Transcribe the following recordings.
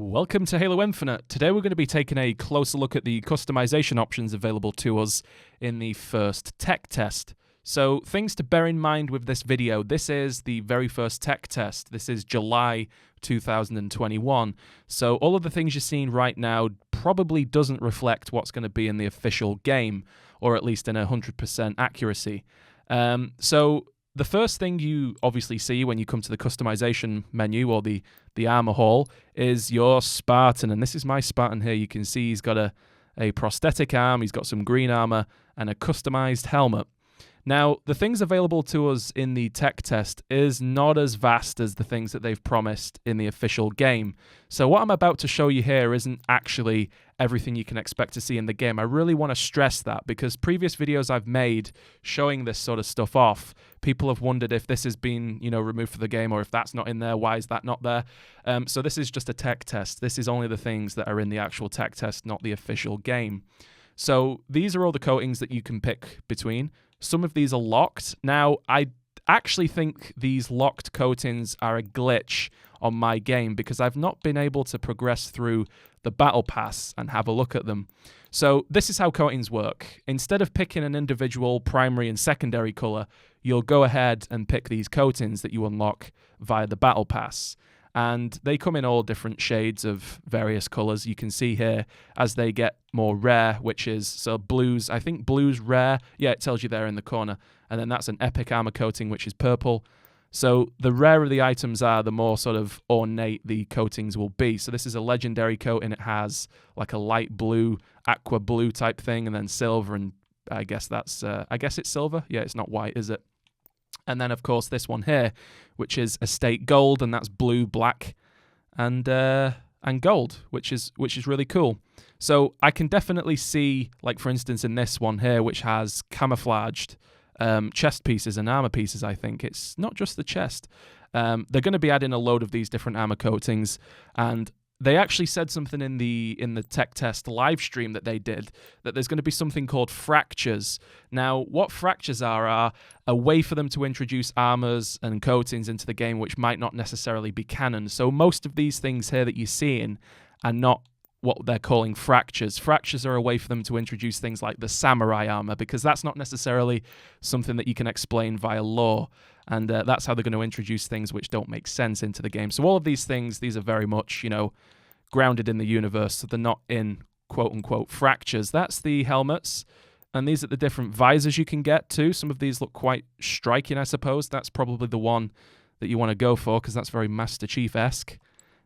Welcome to Halo Infinite. Today we're going to be taking a closer look at the customization options available to us in the first tech test. So things to bear in mind with this video. This is the very first tech test. This is July 2021. So all of the things you're seeing right now probably doesn't reflect what's going to be in the official game, or at least in 100% accuracy. So the first thing you obviously see when you come to the customization menu or the armor hall is your Spartan. And this is my Spartan here. You can see he's got a prosthetic arm, he's got some green armor, and a customized helmet. Now, the things available to us in the tech test is not as vast as the things that they've promised in the official game. So what I'm about to show you here isn't actually everything you can expect to see in the game. I really want to stress that because previous videos I've made showing this sort of stuff off, people have wondered if this has been, removed from the game or if that's not in there, why is that not there? So this is just a tech test. This is only the things that are in the actual tech test, not the official game. So these are all the coatings that you can pick between. Some of these are locked. Now, I actually think these locked coatings are a glitch on my game because I've not been able to progress through the battle pass and have a look at them. So this is how coatings work. Instead of picking an individual primary and secondary color, you'll go ahead and pick these coatings that you unlock via the battle pass. And they come in all different shades of various colors. You can see here as they get more rare, which is, so blues, I think blue's rare. Yeah, it tells you there in the corner. And then that's an epic armor coating, which is purple. So the rarer the items are, the more sort of ornate the coatings will be. So this is a legendary coat, and it has like a light blue, aqua blue type thing, and then silver, and I guess that's, I guess it's silver. Yeah, it's not white, is it? And then, of course, this one here, which is estate gold, and that's blue, black, and gold, which is really cool. So I can definitely see, like for instance, in this one here, which has camouflaged chest pieces and armor pieces. I think it's not just the chest. They're going to be adding a load of these different armor coatings, and they actually said something in the tech test live stream that they did, that there's going to be something called fractures. Now, what fractures are a way for them to introduce armors and coatings into the game which might not necessarily be canon. So most of these things here that you're seeing are not what they're calling fractures. Fractures are a way for them to introduce things like the samurai armor, because that's not necessarily something that you can explain via lore. And that's how they're going to introduce things which don't make sense into the game. So all of these things, these are very much, grounded in the universe. So they're not in quote-unquote fractures. That's the helmets. And these are the different visors you can get too. Some of these look quite striking, I suppose. That's probably the one that you want to go for because that's very Master Chief-esque.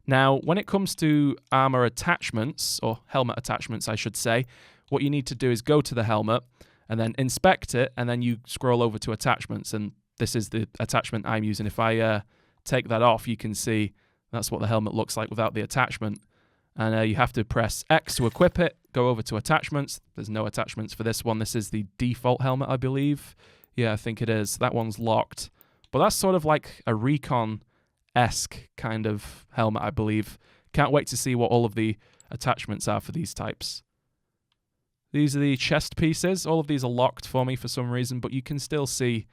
Now, when it comes to armor attachments, or helmet attachments, I should say, what you need to do is go to the helmet and then inspect it, and then you scroll over to attachments, and this is the attachment I'm using. If I take that off, you can see that's what the helmet looks like without the attachment. And you have to press X to equip it, go over to attachments. There's no attachments for this one. This is the default helmet, I believe. Yeah, I think it is. That one's locked. But that's sort of like a recon-esque kind of helmet, I believe. Can't wait to see what all of the attachments are for these types. These are the chest pieces. All of these are locked for me for some reason, but you can still see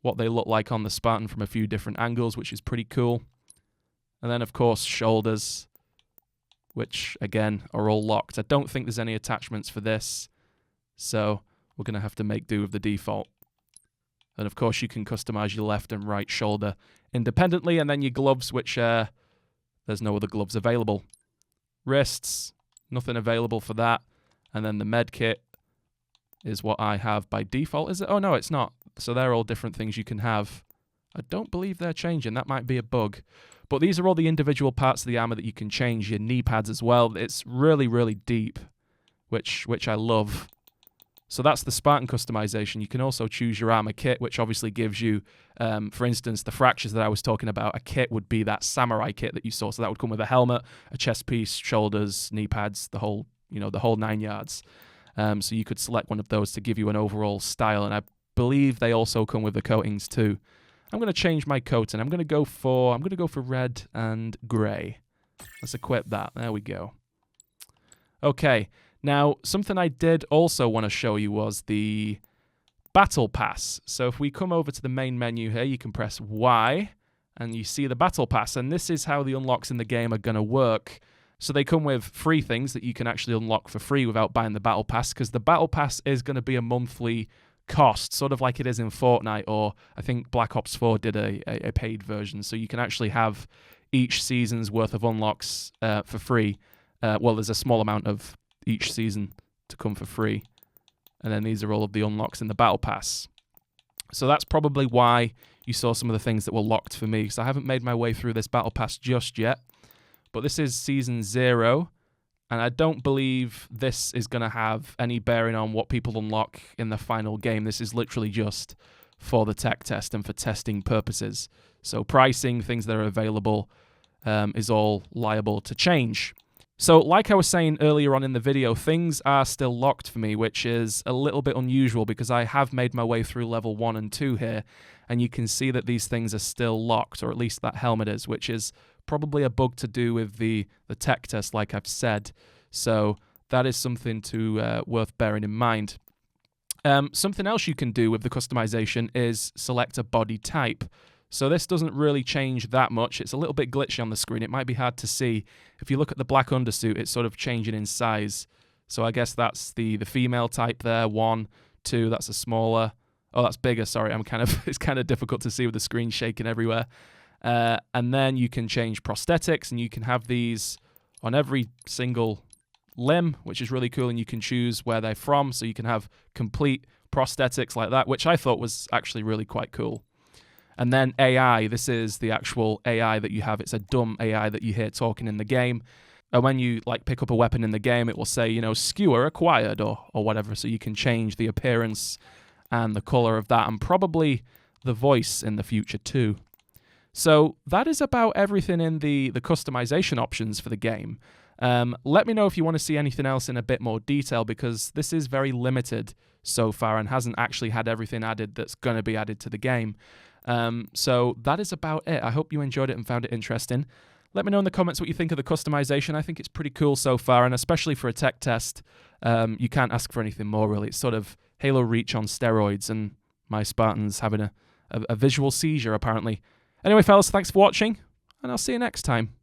what they look like on the Spartan from a few different angles, which is pretty cool. And then, of course, shoulders, which, again, are all locked. I don't think there's any attachments for this, so we're going to have to make do with the default. And, of course, you can customize your left and right shoulder independently, and then your gloves, which there's no other gloves available. Wrists, nothing available for that. And then the med kit is what I have by default, is it? Oh, no, it's not. So they're all different things you can have. I don't believe they're changing. That might be a bug. But these are all the individual parts of the armor that you can change. Your knee pads as well. It's really, really deep, which I love. So that's the Spartan customization. You can also choose your armor kit, which obviously gives you, for instance, the fractures that I was talking about. A kit would be that samurai kit that you saw. So that would come with a helmet, a chest piece, shoulders, knee pads, the whole 9 yards. So you could select one of those to give you an overall style. And I believe they also come with the coatings too. I'm going to change my coating. I'm going to go for red and grey. Let's equip that. There we go. Okay. Now, something I did also want to show you was the Battle Pass. So if we come over to the main menu here, you can press Y, and you see the Battle Pass. And this is how the unlocks in the game are going to work. So they come with free things that you can actually unlock for free without buying the Battle Pass, because the Battle Pass is going to be a monthly cost, sort of like it is in Fortnite, or I think Black Ops 4 did a paid version. So you can actually have each season's worth of unlocks for free. Well, there's a small amount of each season to come for free. And then these are all of the unlocks in the Battle Pass. So that's probably why you saw some of the things that were locked for me, because I haven't made my way through this Battle Pass just yet. But this is Season 0, and I don't believe this is going to have any bearing on what people unlock in the final game. This is literally just for the tech test and for testing purposes. So pricing, things that are available, is all liable to change. So like I was saying earlier on in the video, things are still locked for me, which is a little bit unusual because I have made my way through level 1 and 2 here, and you can see that these things are still locked, or at least that helmet is, which is probably a bug to do with the tech test, like I've said. So that is something to worth bearing in mind. Something else you can do with the customization is select a body type. So this doesn't really change that much. It's a little bit glitchy on the screen. It might be hard to see. If you look at the black undersuit, it's sort of changing in size. So I guess that's the female type there. 1, 2, that's a smaller. Oh, that's bigger. Sorry, it's kind of difficult to see with the screen shaking everywhere. And then you can change prosthetics, and you can have these on every single limb, which is really cool, and you can choose where they're from. So you can have complete prosthetics like that, which I thought was actually really quite cool. And then AI, this is the actual AI that you have. It's a dumb AI that you hear talking in the game. And when you pick up a weapon in the game, it will say, skewer acquired or whatever. So you can change the appearance and the color of that, and probably the voice in the future too. So that is about everything in the customization options for the game. Let me know if you want to see anything else in a bit more detail, because this is very limited so far and hasn't actually had everything added that's going to be added to the game. So that is about it. I hope you enjoyed it and found it interesting. Let me know in the comments what you think of the customization. I think it's pretty cool so far, and especially for a tech test, you can't ask for anything more, really. It's sort of Halo Reach on steroids, and my Spartan's having a visual seizure, apparently. Anyway, fellas, thanks for watching, and I'll see you next time.